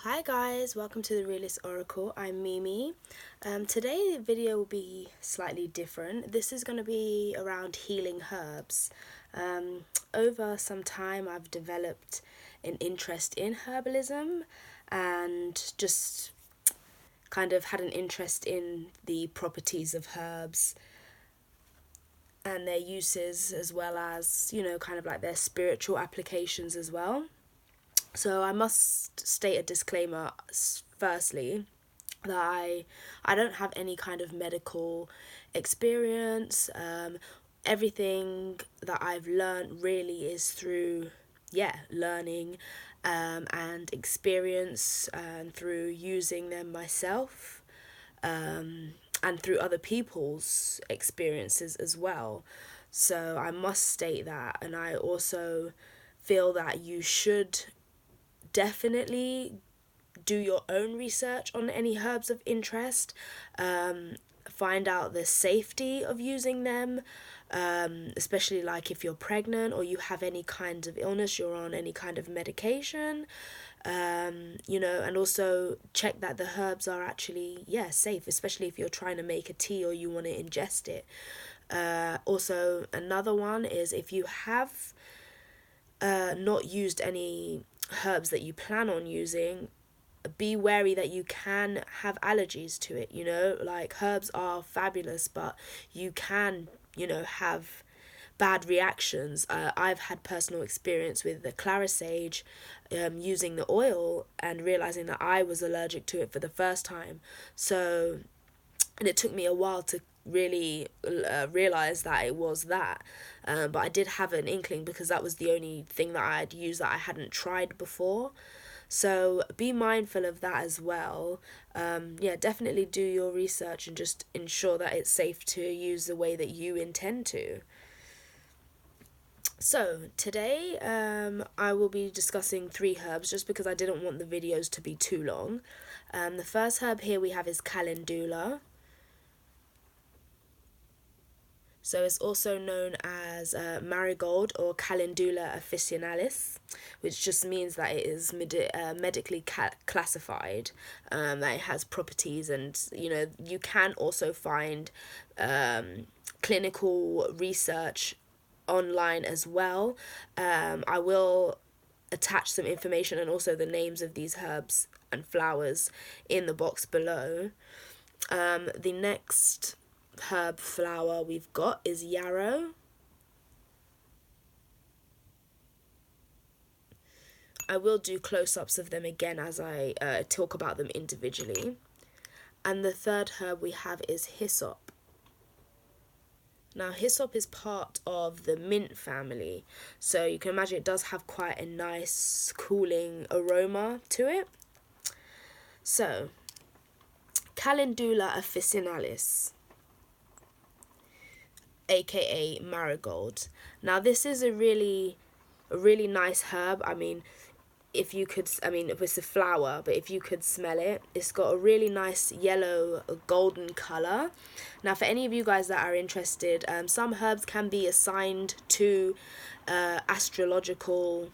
Hi guys, welcome to the Realist Oracle. I'm Mimi. Today the video will be slightly different. This is going to be around healing herbs. Over some time I've developed an interest in herbalism and just kind of had an interest in the properties of herbs and their uses, as well as, kind of like their spiritual applications as well. So I must state a disclaimer firstly that I don't have any kind of medical experience. Everything that I've learned really is through learning and experience, and through using them myself, and through other people's experiences as well. So I must state that, and I also feel that you should definitely do your own research on any herbs of interest. Find out the safety of using them, especially like if you're pregnant or you have any kind of illness, you're on any kind of medication, and also check that the herbs are actually safe, especially if you're trying to make a tea or you want to ingest it. Also, another one is if you have not used any herbs that you plan on using, be wary that you can have allergies to it. Like, herbs are fabulous, but you can have bad reactions. I've had personal experience with the clarisage, using the oil and realizing that I was allergic to it for the first time. And it took me a while to really realize that it was that, but I did have an inkling because that was the only thing that I'd used that I hadn't tried before. So be mindful of that as well. Definitely do your research and just ensure that it's safe to use the way that you intend to. So today I will be discussing 3 herbs just because I didn't want the videos to be too long. The first herb here we have is Calendula. So it's also known as Marigold or Calendula Officinalis, which just means that it is medically classified, that it has properties, and you can also find clinical research online as well. I will attach some information and also the names of these herbs and flowers in the box below. The next herb flower we've got is Yarrow. I will do close-ups of them again as I talk about them individually. And the third herb we have is Hyssop. Now, Hyssop is part of the mint family, so you can imagine it does have quite a nice cooling aroma to it. So, Calendula Officinalis, aka Marigold. Now, this is a really nice herb. If it's a flower, but if you could smell it, it's got a really nice yellow golden color. Now, for any of you guys that are interested, some herbs can be assigned to astrological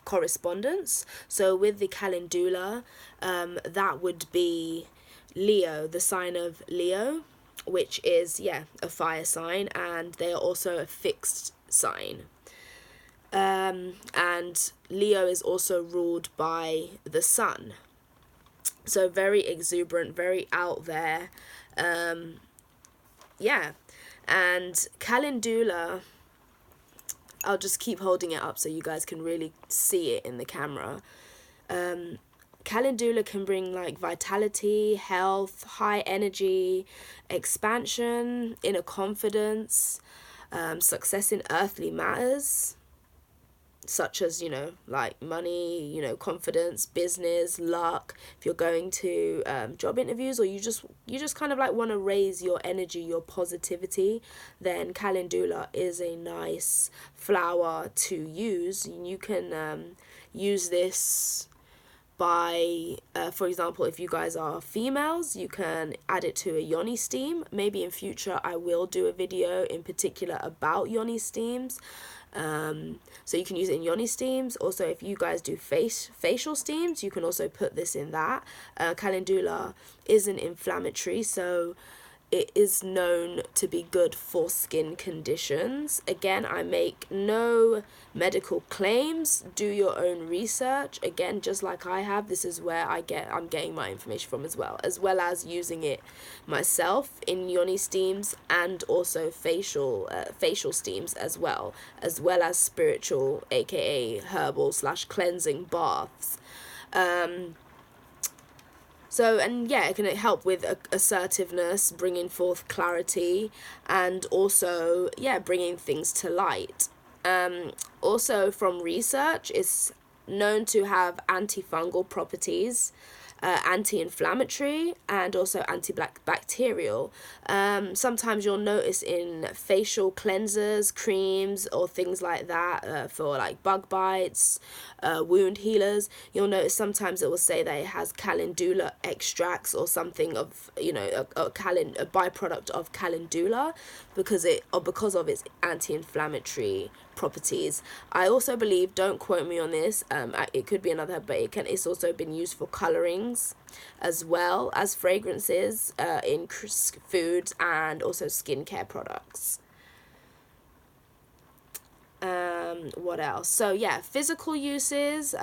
correspondence. So with the Calendula, that would be Leo, the sign of Leo, which is a fire sign, and they are also a fixed sign. And Leo is also ruled by the sun, so very exuberant, very out there. And Calendula, I'll just keep holding it up so you guys can really see it in the camera. Calendula can bring like vitality, health, high energy, expansion, inner confidence, success in earthly matters, such as like money, confidence, business, luck. If you're going to job interviews, or you just kind of like want to raise your energy, your positivity, then Calendula is a nice flower to use. You can use this by for example, if you guys are females, you can add it to a yoni steam. Maybe in future I will do a video in particular about yoni steams. So you can use it in yoni steams. Also, if you guys do facial steams, you can also put this in that. Calendula isn't inflammatory, so it is known to be good for skin conditions. Again, I make no medical claims. Do your own research. Again, just like I have, this is where I'm getting my information from, as well as using it myself in yoni steams, and also facial steams as well as spiritual, aka herbal / cleansing baths. So, and yeah, it can help with assertiveness, bringing forth clarity, and also, yeah, bringing things to light. Also, from research, it's known to have antifungal properties, anti-inflammatory, and also antibacterial. Sometimes you'll notice in facial cleansers, creams, or things like that, for like bug bites, wound healers, you'll notice sometimes it will say that it has calendula extracts or something of, you know, a byproduct of calendula, because of its anti-inflammatory properties. I also believe, don't quote me on this, it could be another, but it's also been used for colorings as well as fragrances, in foods, and also skincare products. What else? So yeah, physical uses.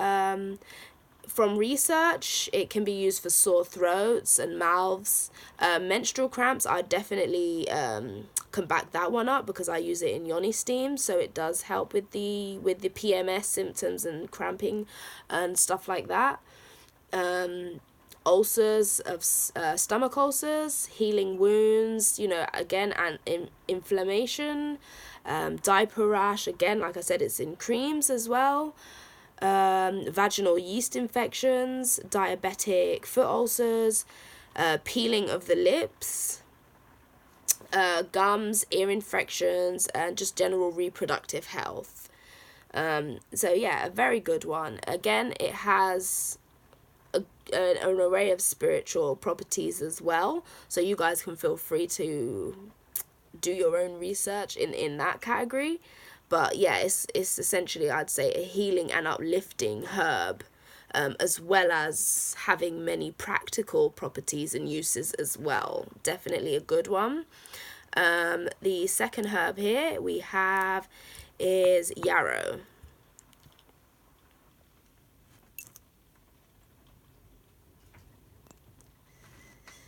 From research, it can be used for sore throats and mouths. Menstrual cramps, I definitely can back that one up, because I use it in yoni steam, so it does help with the PMS symptoms and cramping and stuff like that. Ulcers of stomach ulcers, healing wounds, you know, again, and inflammation, diaper rash, again, like I said, it's in creams as well. Vaginal yeast infections, diabetic foot ulcers, peeling of the lips, gums, ear infections, and just general reproductive health. So yeah, a very good one. Again, it has an array of spiritual properties as well, so you guys can feel free to do your own research in that category. But yeah, it's essentially, I'd say, a healing and uplifting herb, as well as having many practical properties and uses as well. Definitely a good one. The second herb here we have is yarrow.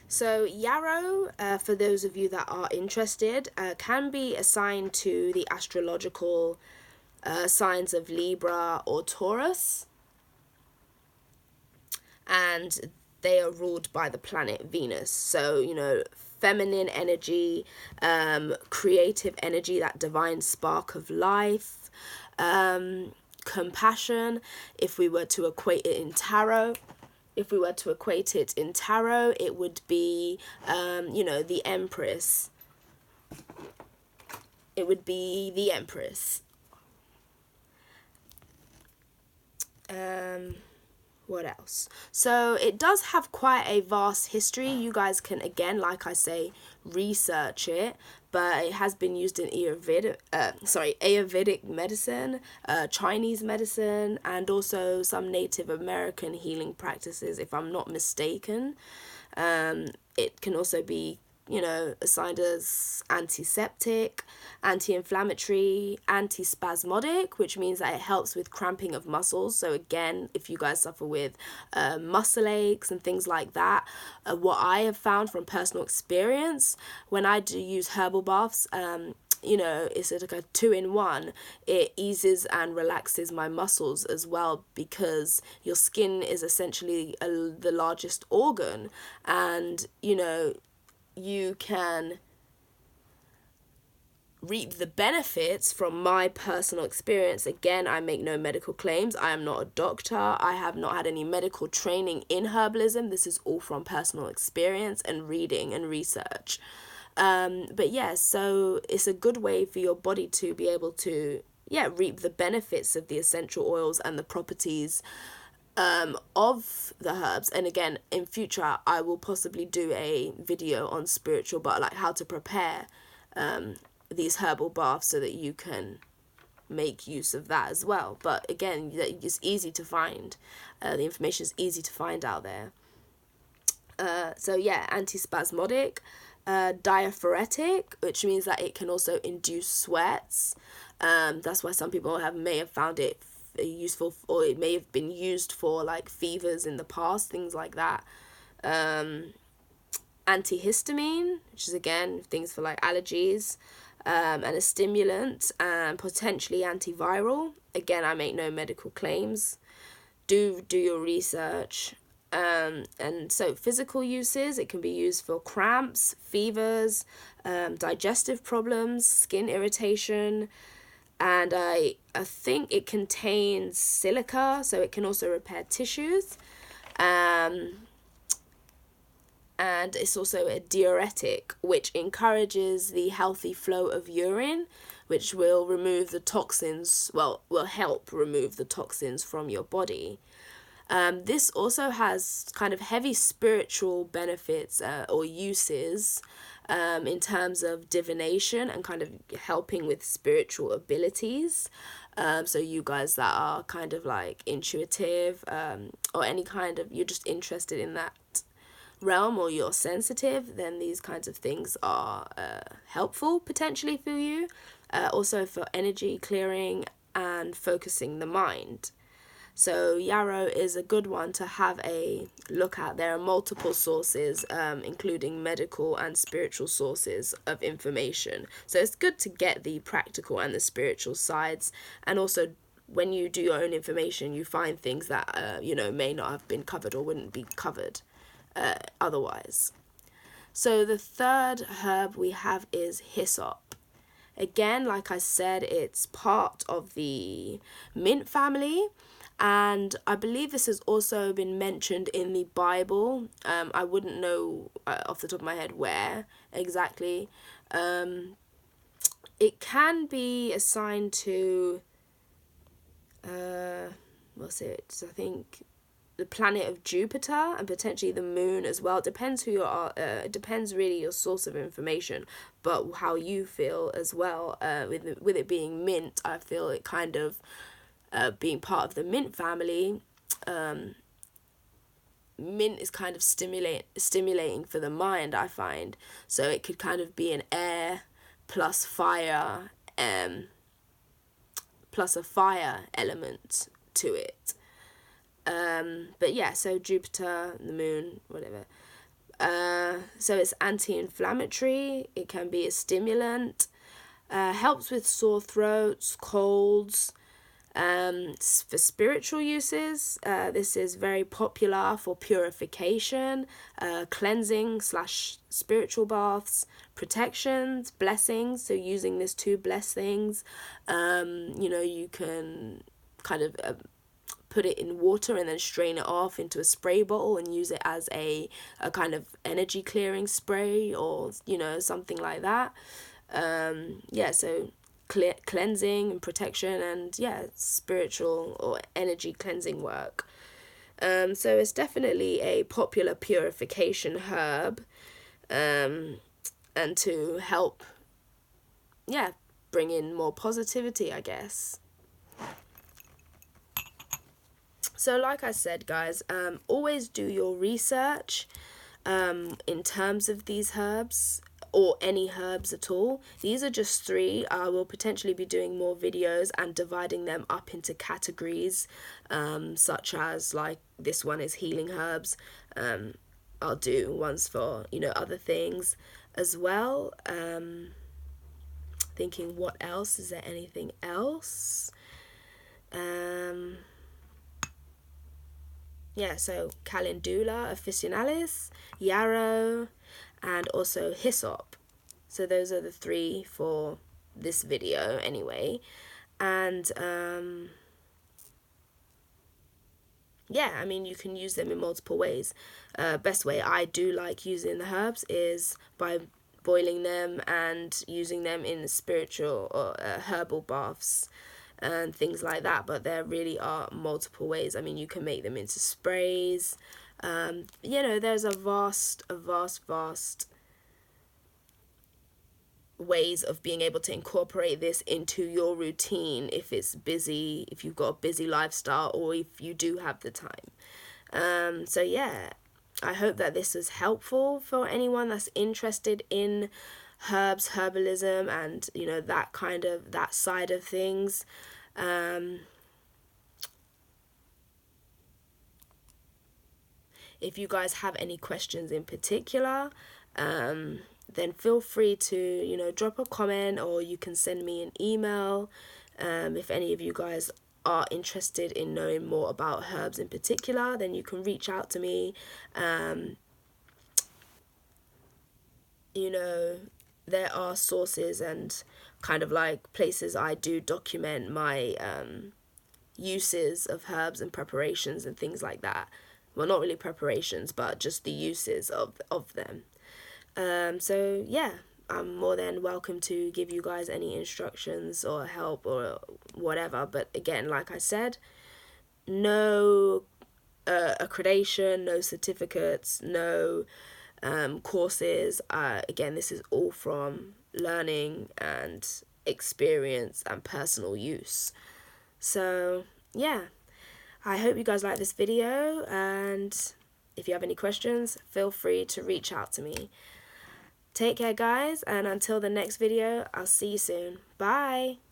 So yarrow, for those of you that are interested, can be assigned to the astrological signs of Libra or Taurus, and they are ruled by the planet Venus. So, you know, feminine energy, creative energy, that divine spark of life, compassion. If we were to equate it in tarot, it would be, you know, the Empress. It would be the Empress. What else? So it does have quite a vast history. You guys can, again, like I say, research it, but it has been used in Ayurvedic medicine, Chinese medicine, and also some Native American healing practices, if I'm not mistaken. It can also be, you know, assigned as antiseptic, anti-inflammatory, antispasmodic, which means that it helps with cramping of muscles. So again, if you guys suffer with muscle aches and things like that, what I have found from personal experience, when I do use herbal baths, you know, it's like a 2-in-1. It eases and relaxes my muscles as well, because your skin is essentially the largest organ, and, you know, you can reap the benefits from my personal experience. Again, I make no medical claims. I am not a doctor. I have not had any medical training in herbalism. This is all from personal experience and reading and research. But yeah, so it's a good way for your body to be able to, yeah, reap the benefits of the essential oils and the properties of the herbs. And again, in future, I will possibly do a video on spiritual, but like how to prepare these herbal baths, so that you can make use of that as well. But again, it's easy to find. The information is easy to find out there. So yeah, antispasmodic, diaphoretic, which means that it can also induce sweats. That's why some people may have found it useful, or it may have been used for like fevers in the past, things like that. Antihistamine, which is again things for like allergies, and a stimulant, and potentially antiviral. Again, I make no medical claims. Do your research. And so physical uses, it can be used for cramps, fevers, digestive problems, skin irritation, and I think it contains silica, so it can also repair tissues. And it's also a diuretic, which encourages the healthy flow of urine, which will remove the toxins, will help remove the toxins from your body. This also has kind of heavy spiritual benefits or uses in terms of divination and kind of helping with spiritual abilities. So you guys that are kind of like intuitive, or any kind of, you're just interested in that realm, or you're sensitive, then these kinds of things are helpful potentially for you. Also for energy clearing and focusing the mind. So Yarrow is a good one to have a look at. There are multiple sources, including medical and spiritual sources of information. So it's good to get the practical and the spiritual sides. And also, when you do your own information, you find things that, may not have been covered or wouldn't be covered otherwise. So the third herb we have is hyssop. Again, like I said, it's part of the mint family. And I believe this has also been mentioned in the Bible. I wouldn't know off the top of my head where exactly. It can be assigned to, what's it? I think the planet of Jupiter and potentially the moon as well. It depends who you are. It depends really your source of information, but how you feel as well. With it being mint, I feel it kind of. Being part of the mint family, mint is kind of stimulating for the mind, I find. So it could kind of be an air plus fire, plus a fire element to it. But yeah, so Jupiter, the moon, whatever. So it's anti-inflammatory. It can be a stimulant. Helps with sore throats, colds. For spiritual uses, this is very popular for purification, cleansing / spiritual baths, protections, blessings. So using this to bless things, you can kind of put it in water and then strain it off into a spray bottle and use it as a kind of energy clearing spray, or something like that. So cleansing and protection, and spiritual or energy cleansing work. So it's definitely a popular purification herb, and to help bring in more positivity, I guess. So like I said, guys, always do your research in terms of these herbs, or any herbs at all. These are just 3. I will potentially be doing more videos and dividing them up into categories, such as like this one is healing herbs. I'll do ones for other things as well. Thinking what else, is there anything else? So Calendula Officinalis, Yarrow, and also Hyssop. So those are the 3 for this video anyway. And you can use them in multiple ways. Best way I do like using the herbs is by boiling them and using them in spiritual or herbal baths and things like that. But there really are multiple ways. You can make them into sprays. There's a vast ways of being able to incorporate this into your routine if it's busy, if you've got a busy lifestyle, or if you do have the time. So yeah, I hope that this was helpful for anyone that's interested in herbs, herbalism, and that side of things. If you guys have any questions in particular, then feel free to drop a comment, or you can send me an email. If any of you guys are interested in knowing more about herbs in particular, then you can reach out to me. There are sources and kind of like places I do document my uses of herbs and preparations and things like that. Well, not really preparations, but just the uses of them. So yeah, I'm more than welcome to give you guys any instructions or help or whatever. But again, like I said, no accreditation, no certificates, no courses. Again, this is all from learning and experience and personal use. So yeah, I hope you guys like this video, and if you have any questions, feel free to reach out to me. Take care, guys, and until the next video, I'll see you soon. Bye!